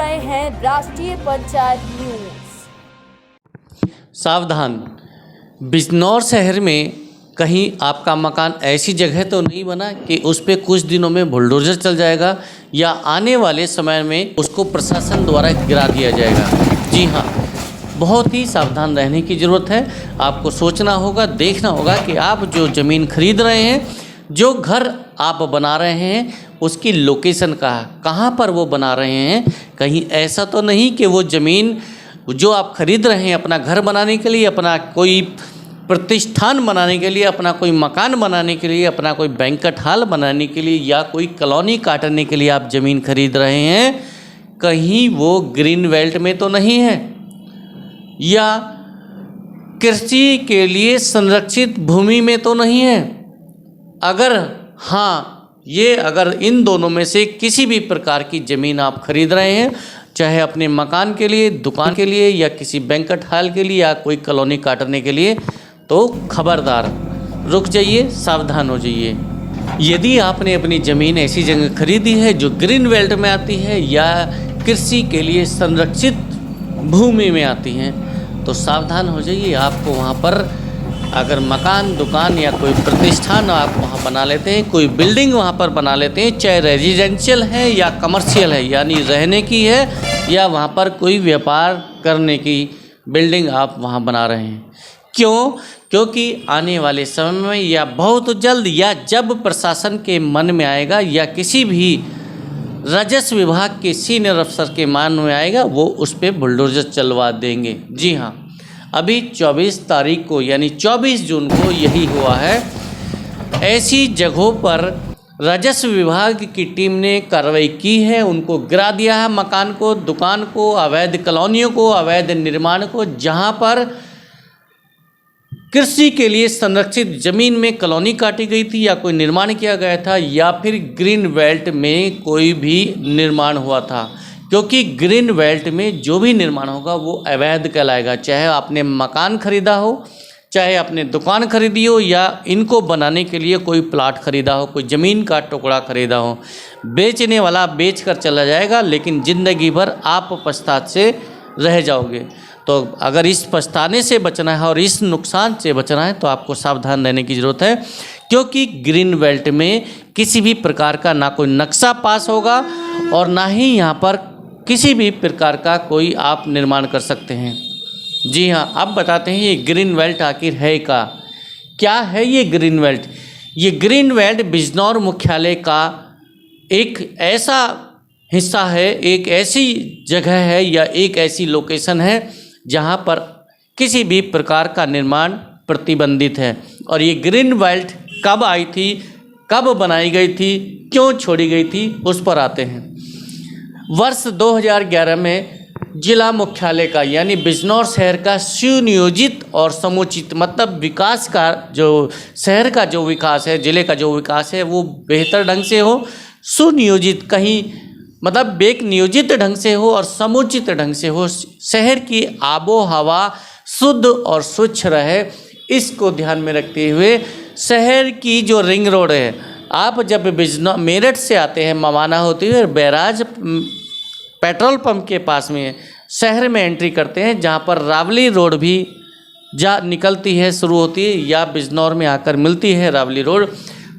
रहे हैं राष्ट्रीय पंचायत न्यूज। सावधान, बिजनौर शहर में कहीं आपका मकान ऐसी जगह तो नहीं बना कि उस पर कुछ दिनों में बुलडोजर चल जाएगा या आने वाले समय में उसको प्रशासन द्वारा गिरा दिया जाएगा। जी हाँ, बहुत ही सावधान रहने की ज़रूरत है। आपको सोचना होगा, देखना होगा कि आप जो ज़मीन खरीद रहे हैं, जो घर आप बना रहे हैं, उसकी लोकेशन कहाँ पर वो बना रहे हैं। कहीं ऐसा तो नहीं कि वो ज़मीन जो आप खरीद रहे हैं अपना घर बनाने के लिए, अपना कोई प्रतिष्ठान बनाने के लिए, अपना कोई मकान बनाने के लिए, अपना कोई बैंक्वेट हॉल बनाने के लिए या कोई कॉलोनी काटने के लिए आप ज़मीन खरीद रहे हैं, कहीं वो ग्रीन बेल्ट में तो नहीं है या कृषि के लिए संरक्षित भूमि में तो नहीं है। अगर हाँ, अगर इन दोनों में से किसी भी प्रकार की ज़मीन आप खरीद रहे हैं, चाहे अपने मकान के लिए, दुकान के लिए या किसी बैंक्वेट हॉल के लिए या कोई कॉलोनी काटने के लिए, तो खबरदार रुक जाइए, सावधान हो जाइए। यदि आपने अपनी ज़मीन ऐसी जगह खरीदी है जो ग्रीन बेल्ट में आती है या कृषि के लिए संरक्षित भूमि में आती हैं, तो सावधान हो जाइए। आपको वहाँ पर अगर मकान, दुकान या कोई प्रतिष्ठान आप वहाँ बना लेते हैं, कोई बिल्डिंग वहाँ पर बना लेते हैं, चाहे रेजिडेंशियल है या कमर्शियल है, यानी रहने की है या वहाँ पर कोई व्यापार करने की बिल्डिंग आप वहाँ बना रहे हैं, क्यों? क्योंकि आने वाले समय में या बहुत जल्द या जब प्रशासन के मन में आएगा या किसी भी राजस्व विभाग के सीनियर अफसर के मन में आएगा, वो उस पर बुलडोजर चलवा देंगे। जी हाँ, अभी 24 तारीख को यानी 24 जून को यही हुआ है। ऐसी जगहों पर राजस्व विभाग की टीम ने कार्रवाई की है, उनको गिरा दिया है मकान को, दुकान को, अवैध कॉलोनियों को, अवैध निर्माण को, जहां पर कृषि के लिए संरक्षित जमीन में कॉलोनी काटी गई थी या कोई निर्माण किया गया था या फिर ग्रीन बेल्ट में कोई भी निर्माण हुआ था। क्योंकि ग्रीन बेल्ट में जो भी निर्माण होगा वो अवैध कहलाएगा, चाहे आपने मकान खरीदा हो, चाहे आपने दुकान खरीदी हो या इनको बनाने के लिए कोई प्लाट खरीदा हो, कोई ज़मीन का टुकड़ा खरीदा हो। बेचने वाला बेच कर चला जाएगा, लेकिन ज़िंदगी भर आप पछताने से रह जाओगे। तो अगर इस पछताने से बचना है और इस नुकसान से बचना है तो आपको सावधान रहने की ज़रूरत है, क्योंकि ग्रीन बेल्ट में किसी भी प्रकार का ना कोई नक्शा पास होगा और ना ही यहाँ पर किसी भी प्रकार का कोई आप निर्माण कर सकते हैं। जी हाँ, अब बताते हैं ये ग्रीन बेल्ट आखिर है क्या है ये ग्रीन बेल्ट। ये ग्रीन बेल्ट बिजनौर मुख्यालय का एक ऐसा हिस्सा है, एक ऐसी जगह है या एक ऐसी लोकेशन है जहाँ पर किसी भी प्रकार का निर्माण प्रतिबंधित है। और ये ग्रीन बेल्ट कब आई थी, कब बनाई गई थी, क्यों छोड़ी गई थी, उस पर आते हैं। वर्ष 2011 में जिला मुख्यालय का यानी बिजनौर शहर का सुनियोजित और समुचित, मतलब विकास का जो शहर का जो विकास है, जिले का जो विकास है, वो बेहतर ढंग से हो, सुनियोजित, कहीं मतलब एक नियोजित ढंग से हो और समुचित ढंग से हो, शहर की आबो हवा शुद्ध और स्वच्छ रहे, इसको ध्यान में रखते हुए शहर की जो रिंग रोड है, आप जब मेरठ से आते हैं मवाना होते हुए बैराज पेट्रोल पंप के पास में शहर में एंट्री करते हैं, जहां पर रावली रोड भी निकलती है, शुरू होती है या बिजनौर में आकर मिलती है रावली रोड,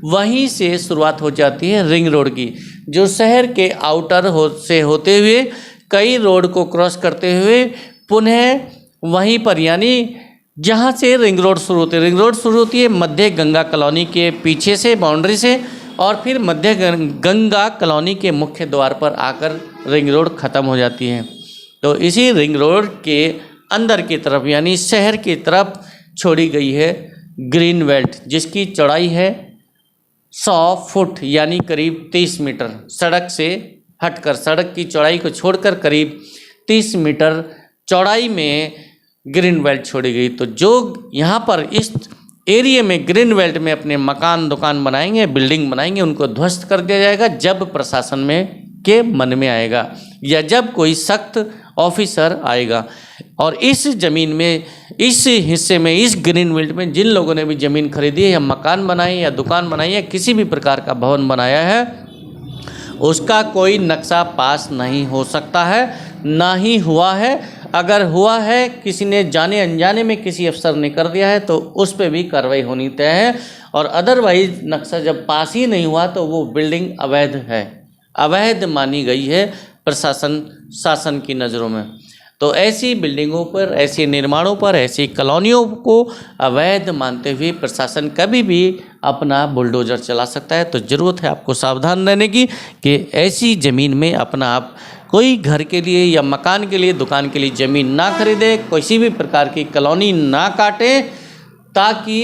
वहीं से शुरुआत हो जाती है रिंग रोड की, जो शहर के आउटर से होते हुए कई रोड को क्रॉस करते हुए पुनः वहीं पर यानी जहाँ से रिंग रोड शुरू होती है, रिंग रोड शुरू होती है मध्य गंगा कॉलोनी के पीछे से, बाउंड्री से, और फिर मध्य गंगा कॉलोनी के मुख्य द्वार पर आकर रिंग रोड ख़त्म हो जाती है। तो इसी रिंग रोड के अंदर की तरफ यानी शहर की तरफ छोड़ी गई है ग्रीन बेल्ट, जिसकी चौड़ाई है 100 फुट यानी करीब 30 मीटर। सड़क से हटकर, सड़क की चौड़ाई को छोड़कर करीब 30 मीटर चौड़ाई में ग्रीन बेल्ट छोड़ी गई। तो जो यहाँ पर इस एरिया में ग्रीन बेल्ट में अपने मकान, दुकान बनाएंगे, बिल्डिंग बनाएंगे, उनको ध्वस्त कर दिया जाएगा जब प्रशासन में के मन में आएगा या जब कोई सख्त ऑफिसर आएगा। और इस ज़मीन में, इस हिस्से में, इस ग्रीन बेल्ट में जिन लोगों ने भी ज़मीन खरीदी है या मकान बनाए या दुकान बनाई है, किसी भी प्रकार का भवन बनाया है, उसका कोई नक्शा पास नहीं हो सकता है, ना ही हुआ है। अगर हुआ है, किसी ने जाने अनजाने में किसी अफसर ने कर दिया है, तो उस पर भी कार्रवाई होनी तय है। और अदरवाइज नक्शा जब पास ही नहीं हुआ तो वो बिल्डिंग अवैध है, अवैध मानी गई है शासन की नज़रों में। तो ऐसी बिल्डिंगों पर, ऐसे निर्माणों पर, ऐसी कॉलोनियों को अवैध मानते हुए प्रशासन कभी भी अपना बुलडोज़र चला सकता है। तो ज़रूरत है आपको सावधान रहने की कि ऐसी ज़मीन में अपना आप कोई घर के लिए या मकान के लिए, दुकान के लिए ज़मीन ना खरीदे, किसी भी प्रकार की कॉलोनी ना काटें, ताकि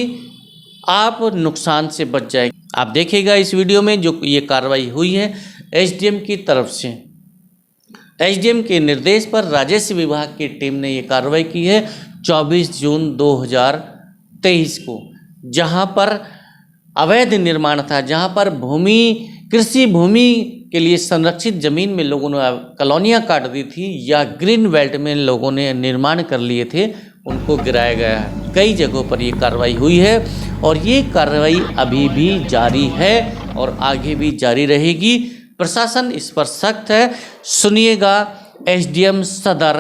आप नुकसान से बच जाए। आप देखिएगा इस वीडियो में जो ये कार्रवाई हुई है एसडीएम की तरफ से, एसडीएम के निर्देश पर राजस्व विभाग की टीम ने ये कार्रवाई की है 24 जून 2023 को, जहां पर अवैध निर्माण था, जहां पर कृषि भूमि के लिए संरक्षित ज़मीन में लोगों ने कॉलोनियाँ काट दी थी या ग्रीन बेल्ट में लोगों ने निर्माण कर लिए थे, उनको गिराया गया है। कई जगहों पर ये कार्रवाई हुई है और ये कार्रवाई अभी भी जारी है और आगे भी जारी रहेगी। प्रशासन इस पर सख्त है। सुनिएगा एसडीएम सदर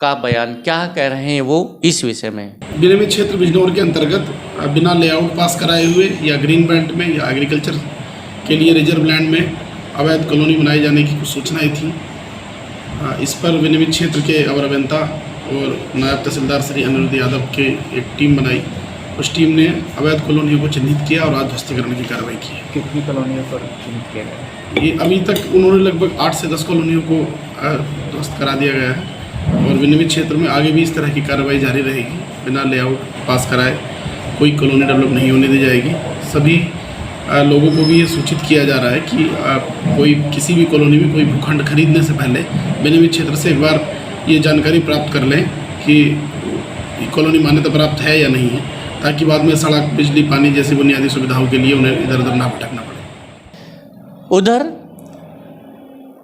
का बयान, क्या कह रहे हैं वो इस विषय में। विनियमित क्षेत्र बिजनौर के अंतर्गत बिना लेआउट पास कराए हुए या ग्रीन बेल्ट में या एग्रीकल्चर के लिए रिजर्व लैंड में अवैध कॉलोनी बनाए जाने की कुछ सूचनाएं थी। इस पर विनियमित क्षेत्र के अवर अभियंता और नायब तहसीलदार श्री अनिरुद्ध यादव के एक टीम बनाई। उस टीम ने अवैध कॉलोनियों को चिन्हित किया और आज ध्वस्तीकरण की कार्रवाई की है। कितनी कॉलोनियों पर चिन्हित किया गया? ये अभी तक उन्होंने लगभग 8 से 10 कॉलोनियों को ध्वस्त करा दिया गया है और विनियमित क्षेत्र में आगे भी इस तरह की कार्रवाई जारी रहेगी। बिना लेआउट पास कराए कोई कॉलोनी डेवलप नहीं होने दी जाएगी। सभी लोगों को भी ये सूचित किया जा रहा है कि कोई किसी भी कॉलोनी में कोई भूखंड खरीदने से पहले विनियमित क्षेत्र से एक बार ये जानकारी प्राप्त कर लें कि कॉलोनी मान्यता प्राप्त है या नहीं है, ताकि बाद में सड़क, बिजली, पानी जैसी बुनियादी सुविधाओं के लिए उन्हें इधर उधर ना भटकना पड़े। उधर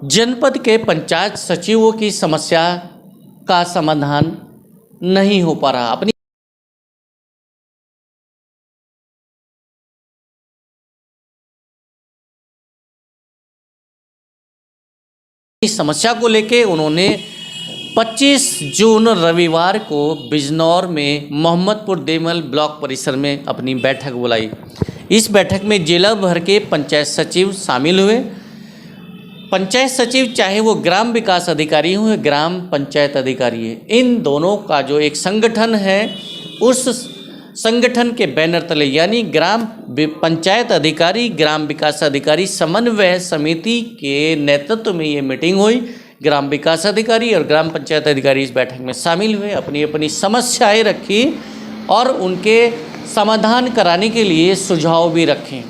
जनपद के पंचायत सचिवों की समस्या का समाधान नहीं हो पा रहा। अपनी इस समस्या को लेके उन्होंने 25 जून रविवार को बिजनौर में मोहम्मदपुर देमल ब्लॉक परिसर में अपनी बैठक बुलाई। इस बैठक में जिला भर के पंचायत सचिव शामिल हुए। पंचायत सचिव चाहे वो ग्राम विकास अधिकारी हो या ग्राम पंचायत अधिकारी है, इन दोनों का जो एक संगठन है, उस संगठन के बैनर तले यानी ग्राम पंचायत अधिकारी, ग्राम विकास अधिकारी समन्वय समिति के नेतृत्व में ये मीटिंग हुई। ग्राम विकास अधिकारी और ग्राम पंचायत अधिकारी इस बैठक में शामिल हुए, अपनी अपनी समस्याएं रखी और उनके समाधान कराने के लिए सुझाव भी रखें।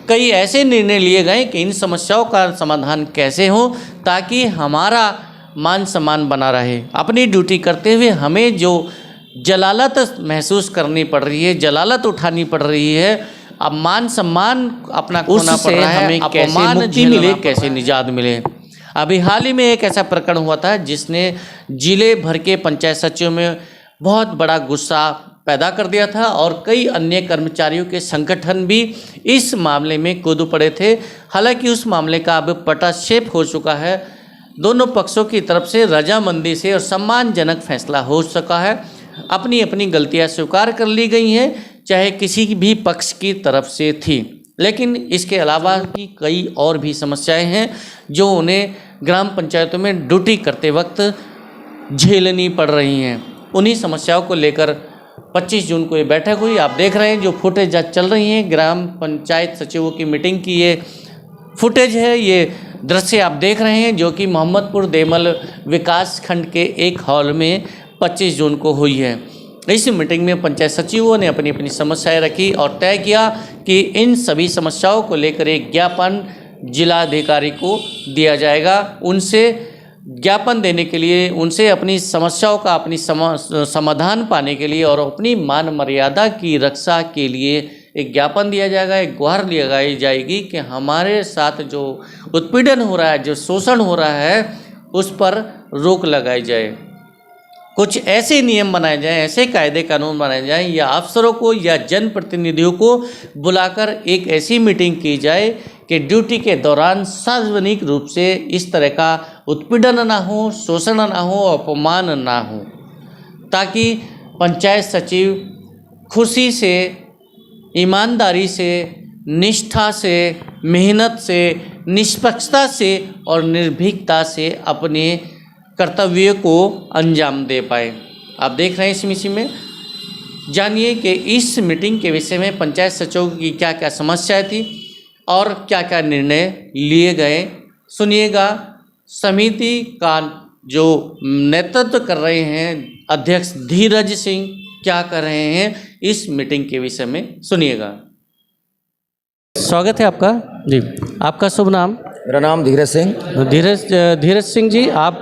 कई ऐसे निर्णय लिए गए कि इन समस्याओं का समाधान कैसे हो ताकि हमारा मान सम्मान बना रहे। अपनी ड्यूटी करते हुए हमें जो जलालत महसूस करनी पड़ रही है, जलालत उठानी पड़ रही है, अब मान सम्मान अपना खोना पड़ रहा है, हमें कैसे मुक्ति मिले, कैसे निजात मिले। अभी हाल ही में एक ऐसा प्रकरण हुआ था जिसने जिले भर के पंचायत सचिवों में बहुत बड़ा गुस्सा पैदा कर दिया था और कई अन्य कर्मचारियों के संगठन भी इस मामले में कूद पड़े थे। हालांकि उस मामले का अब पटाक्षेप हो चुका है। दोनों पक्षों की तरफ से रजामंदी से और सम्मानजनक फैसला हो चुका है। अपनी अपनी गलतियां स्वीकार कर ली गई हैं, चाहे किसी भी पक्ष की तरफ से थी। लेकिन इसके अलावा की कई और भी समस्याएं हैं जो उन्हें ग्राम पंचायतों में ड्यूटी करते वक्त झेलनी पड़ रही हैं। उन्हीं समस्याओं को लेकर 25 जून को ये बैठक हुई। आप देख रहे हैं जो फुटेज चल रही हैं, ग्राम पंचायत सचिवों की मीटिंग की ये फुटेज है, ये दृश्य आप देख रहे हैं जो कि मोहम्मदपुर देमल विकास खंड के एक हॉल में 25 जून को हुई है। इस मीटिंग में पंचायत सचिवों ने अपनी अपनी समस्याएं रखी और तय किया कि इन सभी समस्याओं को लेकर एक ज्ञापन जिलाधिकारी को दिया जाएगा। उनसे ज्ञापन देने के लिए, उनसे अपनी समस्याओं का अपनी समाधान पाने के लिए और अपनी मान मर्यादा की रक्षा के लिए एक ज्ञापन दिया जाएगा, एक गुहार लगाई जाएगी कि हमारे साथ जो उत्पीड़न हो रहा है, जो शोषण हो रहा है, उस पर रोक लगाई जाए। कुछ ऐसे नियम बनाए जाएं, ऐसे कायदे कानून बनाए जाएं या अफसरों को या जनप्रतिनिधियों को बुलाकर एक ऐसी मीटिंग की जाए कि ड्यूटी के दौरान सार्वजनिक रूप से इस तरह का उत्पीड़न ना हो, शोषण ना हो, अपमान ना हो, ताकि पंचायत सचिव खुशी से, ईमानदारी से, निष्ठा से, मेहनत से, निष्पक्षता से और निर्भीकता से अपने कर्तव्य को अंजाम दे पाए। आप देख रहे हैं इस मीटिंग में। जानिए कि इस मीटिंग के विषय में पंचायत सचिवों की क्या क्या समस्याएं थी और क्या क्या निर्णय लिए गए। सुनिएगा समिति का जो नेतृत्व कर रहे हैं अध्यक्ष धीरज सिंह क्या कर रहे हैं इस मीटिंग के विषय में, सुनिएगा। स्वागत है आपका जी। आपका शुभ नाम? मेरा नाम धीरज सिंह। धीरज सिंह जी, आप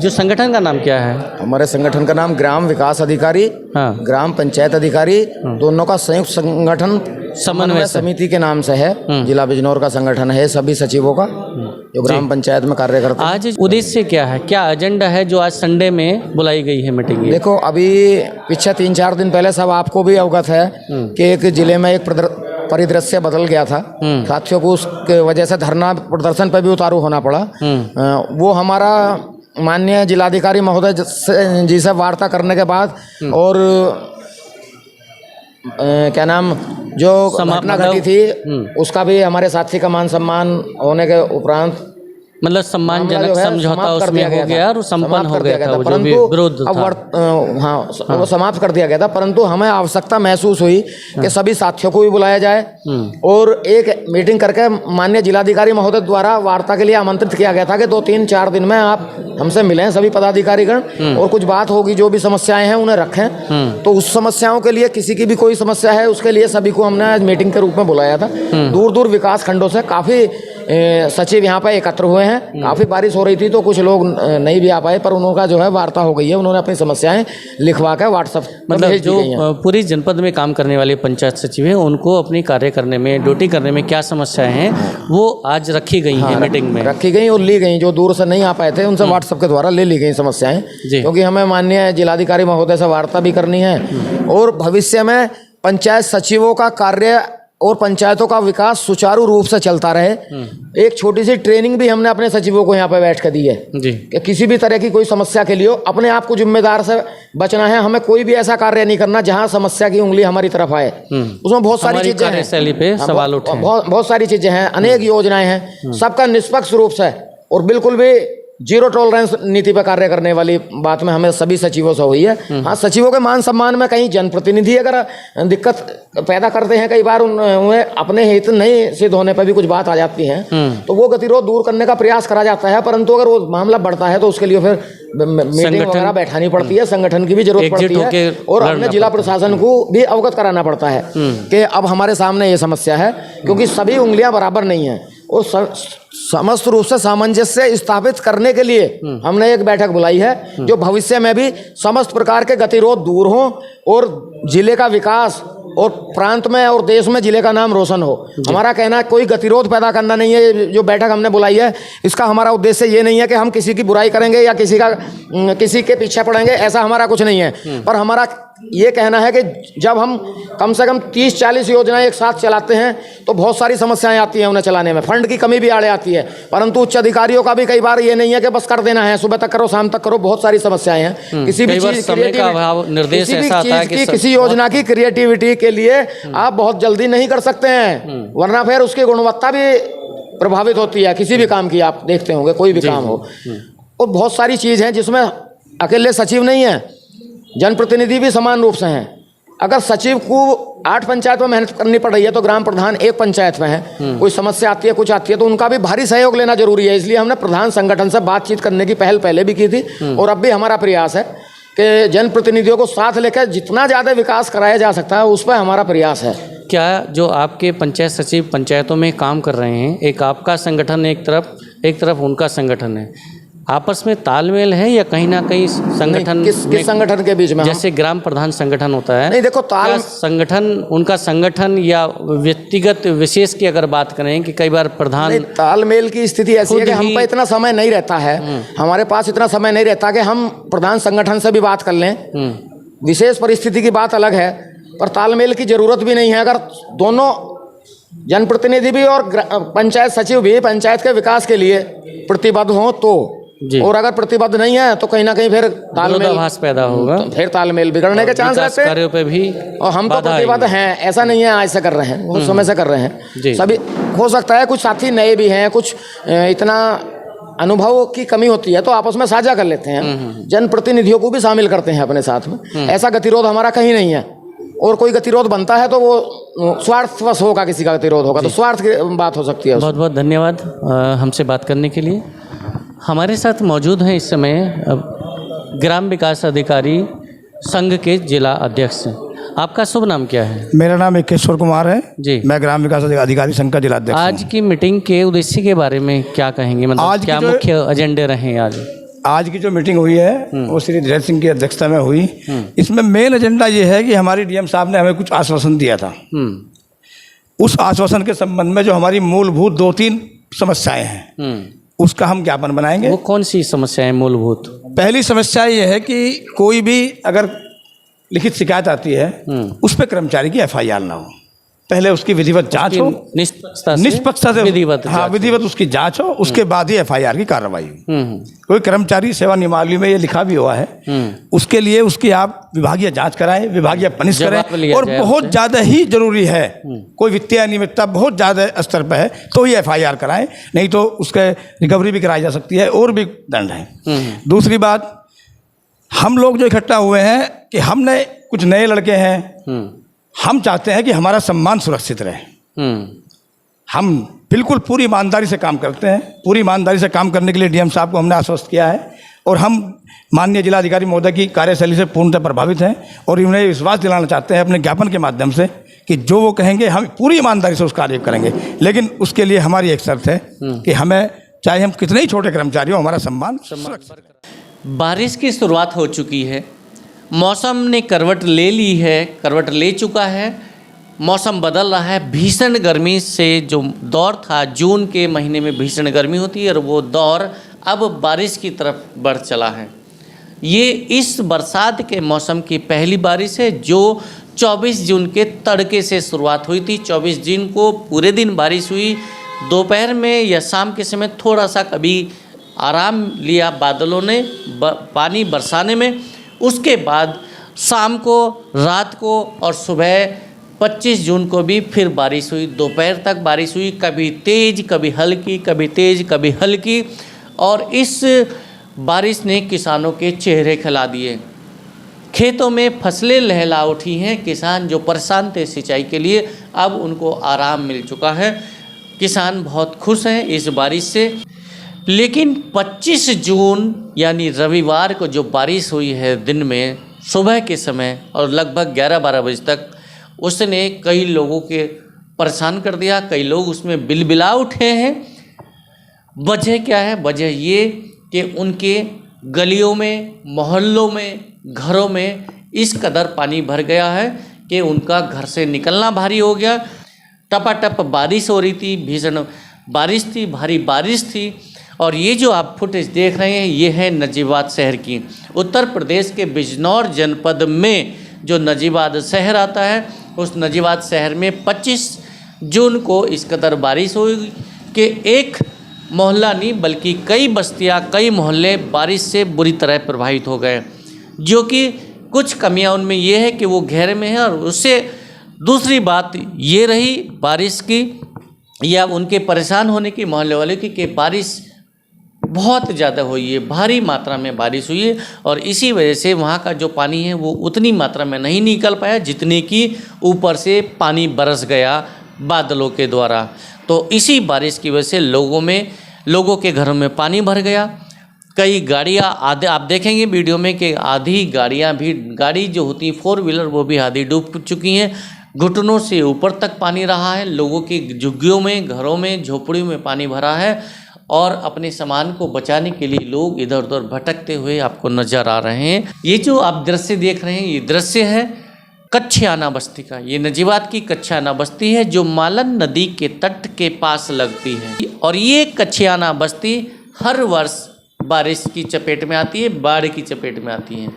जो संगठन का नाम क्या है? हमारे संगठन का नाम ग्राम विकास अधिकारी, हाँ, ग्राम पंचायत अधिकारी, दोनों का संयुक्त संगठन समन्वय समिति के नाम से है। जिला बिजनौर का संगठन है सभी सचिवों का, जो ग्राम पंचायत में कार्य करते हैं। आज उद्देश्य क्या है, क्या एजेंडा है जो आज संडे में बुलाई गई है मीटिंग? देखो, अभी पिछले 3-4 दिन पहले सब आपको भी अवगत है कि एक जिले में एक परिदृश्य बदल गया था। साथियों को उसके वजह से धरना प्रदर्शन पर भी उतारू होना पड़ा। वो हमारा माननीय जिलाधिकारी महोदय जी से वार्ता करने के बाद और क्या नाम जो घटना घटी थी उसका भी हमारे साथी का मान सम्मान होने के उपरांत मतलब सम्मानजनक समझौता उसमें हो गया और संपन्न हो गया था, जो भी विरोध था। हाँ, वो समाप्त कर दिया गया था। परंतु हमें आवश्यकता महसूस हुई कि सभी साथियों को भी बुलाया जाए और एक मीटिंग करके माननीय जिलाधिकारी महोदय द्वारा वार्ता के लिए आमंत्रित किया गया था कि 2-3-4 दिन में आप हमसे मिलें सभी पदाधिकारीगण और कुछ बात होगी, जो भी समस्याएं हैं उन्हें रखें। तो उस समस्याओं के लिए, किसी की भी कोई समस्या है उसके लिए सभी को हमने आज मीटिंग के रूप में बुलाया था। दूर दूर विकास खंडों से काफ़ी सचिव यहाँ पर एकत्र हुए हैं। काफ़ी बारिश हो रही थी तो कुछ लोग नहीं भी आ पाए, पर उनका जो है वार्ता हो गई है। उन्होंने अपनी समस्याएं लिखवा कर व्हाट्सएप मतलब जो पूरी जनपद में काम करने वाले पंचायत सचिव हैं उनको अपनी कार्य करने में, ड्यूटी करने में क्या समस्याएं हैं वो आज रखी गई हैं मीटिंग में, रखी गई और ली गई। जो दूर से नहीं आ पाए थे उनसे व्हाट्सएप के द्वारा ले ली गई समस्याएं, क्योंकि हमें माननीय जिलाधिकारी महोदय से वार्ता भी करनी है और भविष्य में पंचायत सचिवों का कार्य और पंचायतों का विकास सुचारू रूप से चलता रहे। एक छोटी सी ट्रेनिंग भी हमने अपने सचिवों को यहाँ पे बैठ कर दी है जी, कि किसी भी तरह की कोई समस्या के लिए अपने आप को जिम्मेदार से बचना है। हमें कोई भी ऐसा कार्य नहीं करना जहाँ समस्या की उंगली हमारी तरफ आए। उसमें बहुत सारी चीजें हैं, शैली पे सवाल उठे, बहुत सारी चीजें हैं, अनेक योजनाएं हैं, सबका निष्पक्ष रूप से और बिल्कुल भी जीरो टॉलरेंस नीति पर कार्य करने वाली बात में हमें सभी सचिवों से हुई है। हाँ, सचिवों के मान सम्मान में कहीं जनप्रतिनिधि अगर दिक्कत पैदा करते हैं, कई बार उन्हें अपने हित नहीं सिद्ध होने पर भी कुछ बात आ जाती है तो वो गतिरोध दूर करने का प्रयास करा जाता है। परंतु अगर वो मामला बढ़ता है तो उसके लिए फिर मीटिंग वगैरह बैठानी पड़ती है, संगठन की भी जरूरत पड़ती है और अपने जिला प्रशासन को भी अवगत कराना पड़ता है कि अब हमारे सामने ये समस्या है, क्योंकि सभी उंगलियां बराबर नहीं है और समस्त रूप से सामंजस्य स्थापित करने के लिए हमने एक बैठक बुलाई है, जो भविष्य में भी समस्त प्रकार के गतिरोध दूर हों और जिले का विकास और प्रांत में और देश में जिले का नाम रोशन हो। हमारा कहना है कोई गतिरोध पैदा करना नहीं है। जो बैठक हमने बुलाई है इसका हमारा उद्देश्य ये नहीं है कि हम किसी की बुराई करेंगे या किसी के पीछे पड़ेंगे, ऐसा हमारा कुछ नहीं है। पर हमारा ये कहना है कि जब हम कम से कम 30-40 योजनाएं एक साथ चलाते हैं तो बहुत सारी समस्याएं आती हैं उन्हें चलाने में, फंड की कमी भी आड़े आती है। परंतु उच्च अधिकारियों का भी कई बार ये नहीं है कि बस कर देना है, सुबह तक करो शाम तक करो, बहुत सारी समस्याएं हैं। किसी भी चीज किसी योजना की क्रिएटिविटी के लिए आप बहुत जल्दी नहीं कर सकते हैं, वरना फिर उसकी गुणवत्ता भी प्रभावित होती है। किसी भी काम की आप देखते होंगे, कोई भी काम हो, और बहुत सारी चीज है जिसमें अकेले सचिव नहीं है, जनप्रतिनिधि भी समान रूप से हैं। अगर सचिव को 8 पंचायत में मेहनत करनी पड़ रही है तो ग्राम प्रधान 1 पंचायत में है, कोई समस्या आती है, कुछ आती है, तो उनका भी भारी सहयोग लेना जरूरी है। इसलिए हमने प्रधान संगठन से बातचीत करने की पहल पहले भी की थी और अब भी हमारा प्रयास है कि जनप्रतिनिधियों को साथ लेकर जितना ज़्यादा विकास कराया जा सकता है उस पर हमारा प्रयास है। क्या जो आपके पंचायत सचिव पंचायतों में काम कर रहे हैं, एक आपका संगठन एक तरफ उनका संगठन है, आपस में तालमेल है या कहीं ना कहीं संगठन किस संगठन के बीच में, जैसे ग्राम प्रधान संगठन होता है, नहीं देखो संगठन उनका संगठन या व्यक्तिगत विशेष की अगर बात करें कि कई बार प्रधान तालमेल की स्थिति ऐसी है कि हम पर इतना समय नहीं रहता है, हमारे पास इतना समय नहीं रहता कि हम प्रधान संगठन से भी बात कर लें। विशेष परिस्थिति की बात अलग है, पर तालमेल की जरूरत भी नहीं है। अगर दोनों जनप्रतिनिधि भी और पंचायत सचिव भी पंचायत के विकास के लिए प्रतिबद्ध हों जी। तो, और अगर प्रतिबद्ध नहीं है तो कहीं ना कहीं फिर तालमेल विरोधाभास पैदा होगा, फिर तालमेल बिगड़ने के चांस विकास रहते हैं। कार्यों पे भी और हम तो बाधा प्रतिबद्ध आएगी। हैं, ऐसा नहीं है आज से कर रहे हैं, बहुत समय से कर रहे हैं जी। सभी। हो सकता है कुछ साथी नए भी हैं, कुछ इतना अनुभव की कमी होती है तो आपस में साझा कर लेते हैं, जनप्रतिनिधियों को भी शामिल करते हैं अपने साथ में। ऐसा गतिरोध हमारा कहीं नहीं है, और कोई गतिरोध बनता है तो वो स्वार्थवश होगा, किसी का गतिरोध होगा तो स्वार्थ की बात हो सकती है। बहुत बहुत धन्यवाद हमसे बात करने के लिए। हमारे साथ मौजूद हैं इस समय ग्राम विकास अधिकारी संघ के जिला अध्यक्ष। आपका शुभ नाम क्या है? मेरा नाम केशवर कुमार है जी। मैं ग्राम विकास अधिकारी संघ का जिला अध्यक्ष आज की मीटिंग के उद्देश्य के बारे में क्या कहेंगे, मतलब आज की क्या जो- मुख्य एजेंडे रहे आज? आज की जो मीटिंग हुई है वो श्री धीरज सिंह की अध्यक्षता में हुई। इसमें मेन एजेंडा ये है कि हमारी डीएम साहब ने हमें कुछ आश्वासन दिया था। उस आश्वासन के संबंध में जो हमारी मूलभूत 2-3 समस्याएं हैं उसका हम ज्ञापन बनाएंगे। वो कौन सी समस्या है मूलभूत? पहली समस्या ये है कि कोई भी अगर लिखित शिकायत आती है उस पर कर्मचारी की एफआईआर ना हो, पहले उसकी विधिवत जांच हो, निष्पक्षता से विधिवत हाँ विधिवत उसकी जांच हो, उसके बाद ही एफआईआर की कार्रवाई हो। कोई कर्मचारी सेवा नियमावली में ये लिखा भी हुआ है, उसके लिए उसकी आप विभागीय जांच कराएं, विभागीय पनिश जवाब करें। लिया और जाए बहुत उससे। ज़्यादा ही जरूरी है, कोई वित्तीय अनियमितता बहुत ज़्यादा स्तर पर है तो ही एफआईआर कराएं, नहीं तो उसके रिकवरी भी कराई जा सकती है और भी दंड है। दूसरी बात, हम लोग जो इकट्ठा हुए हैं कि हमने कुछ नए लड़के हैं, हम चाहते हैं कि हमारा सम्मान सुरक्षित रहे। हम बिल्कुल पूरी ईमानदारी से काम करते हैं, पूरी ईमानदारी से काम करने के लिए डीएम साहब को हमने आश्वस्त किया है और हम माननीय जिलाधिकारी महोदय की कार्यशैली से पूर्णतः प्रभावित हैं और उन्हें विश्वास दिलाना चाहते हैं अपने ज्ञापन के माध्यम से कि जो वो कहेंगे हम पूरी ईमानदारी से उस कार्य करेंगे। लेकिन उसके लिए हमारी एक शर्त है कि हमें चाहे हम कितने ही छोटे कर्मचारी हो, हमारा सम्मान बारिश की शुरुआत हो चुकी है, मौसम ने करवट ले ली है, करवट ले चुका है, मौसम बदल रहा है। भीषण गर्मी से जो दौर था, जून के महीने में भीषण गर्मी होती है और वो दौर अब बारिश की तरफ बढ़ चला है। ये इस बरसात के मौसम की पहली बारिश है जो 24 जून के तड़के से शुरुआत हुई थी। 24 जून को पूरे दिन बारिश हुई, दोपहर में या शाम के समय थोड़ा सा कभी आराम लिया बादलों ने पानी बरसाने में। उसके बाद शाम को, रात को और सुबह 25 जून को भी फिर बारिश हुई, दोपहर तक बारिश हुई, कभी तेज़ कभी हल्की, कभी तेज़ कभी हल्की। और इस बारिश ने किसानों के चेहरे खिला दिए, खेतों में फसलें लहला उठी हैं। किसान जो परेशान थे सिंचाई के लिए, अब उनको आराम मिल चुका है। किसान बहुत खुश हैं इस बारिश से। लेकिन 25 जून यानी रविवार को जो बारिश हुई है दिन में सुबह के समय और लगभग 11-12 बजे तक, उसने कई लोगों के परेशान कर दिया। कई लोग उसमें बिलबिला उठे हैं। वजह क्या है? वजह ये कि उनके गलियों में, मोहल्लों में, घरों में इस कदर पानी भर गया है कि उनका घर से निकलना भारी हो गया। टपाटप बारिश हो रही थी, भीषण बारिश थी, भारी बारिश थी। और ये जो आप फुटेज देख रहे हैं ये है नजीबाद शहर की। उत्तर प्रदेश के बिजनौर जनपद में जो नजीबाद शहर आता है, उस नजीबाद शहर में 25 जून को इस कदर बारिश हुई कि एक मोहल्ला नहीं बल्कि कई बस्तियां, कई मोहल्ले बारिश से बुरी तरह प्रभावित हो गए। जो कि कुछ कमियां उनमें ये है कि वो घेरे में है, और उससे दूसरी बात ये रही बारिश की या उनके परेशान होने की मोहल्ले वाले की कि बारिश बहुत ज़्यादा हुई है, भारी मात्रा में बारिश हुई है और इसी वजह से वहाँ का जो पानी है वो उतनी मात्रा में नहीं निकल पाया जितने की ऊपर से पानी बरस गया बादलों के द्वारा। तो इसी बारिश की वजह से लोगों के घरों में पानी भर गया। कई गाड़ियाँ आधे, आप देखेंगे वीडियो में कि आधी गाड़ी जो होती है 4 व्हीलर वो भी आधी डूब चुकी हैं। घुटनों से ऊपर तक पानी रहा है, लोगों की झुग्गियों में, घरों में, झोपड़ियों में पानी भरा है और अपने सामान को बचाने के लिए लोग इधर उधर भटकते हुए आपको नज़र आ रहे हैं। ये जो आप दृश्य देख रहे हैं ये दृश्य है कच्छियाना बस्ती का। ये नजीबाद की कच्छियाना बस्ती है जो मालन नदी के तट के पास लगती है और ये कच्छियाना बस्ती हर वर्ष बारिश की चपेट में आती है, बाढ़ की चपेट में आती है।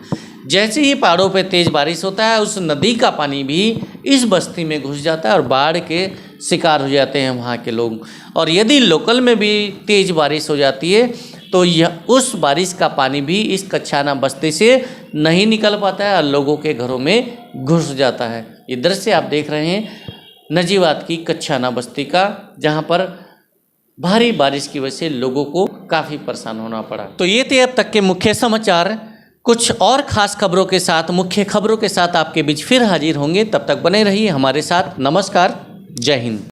जैसे ही पहाड़ों पे तेज़ बारिश होता है उस नदी का पानी भी इस बस्ती में घुस जाता है और बाढ़ के शिकार हो जाते हैं वहाँ के लोग। और यदि लोकल में भी तेज़ बारिश हो जाती है तो यह उस बारिश का पानी भी इस कच्छाना बस्ती से नहीं निकल पाता है और लोगों के घरों में घुस जाता है। ये दृश्य आप देख रहे हैं नजीवात की कच्छाना बस्ती का, जहाँ पर भारी बारिश की वजह से लोगों को काफ़ी परेशान होना पड़ा। तो ये थे अब तक के मुख्य समाचार। कुछ और ख़ास खबरों के साथ, मुख्य खबरों के साथ आपके बीच फिर हाजिर होंगे। तब तक बने रहिए हमारे साथ। नमस्कार, जय हिंद।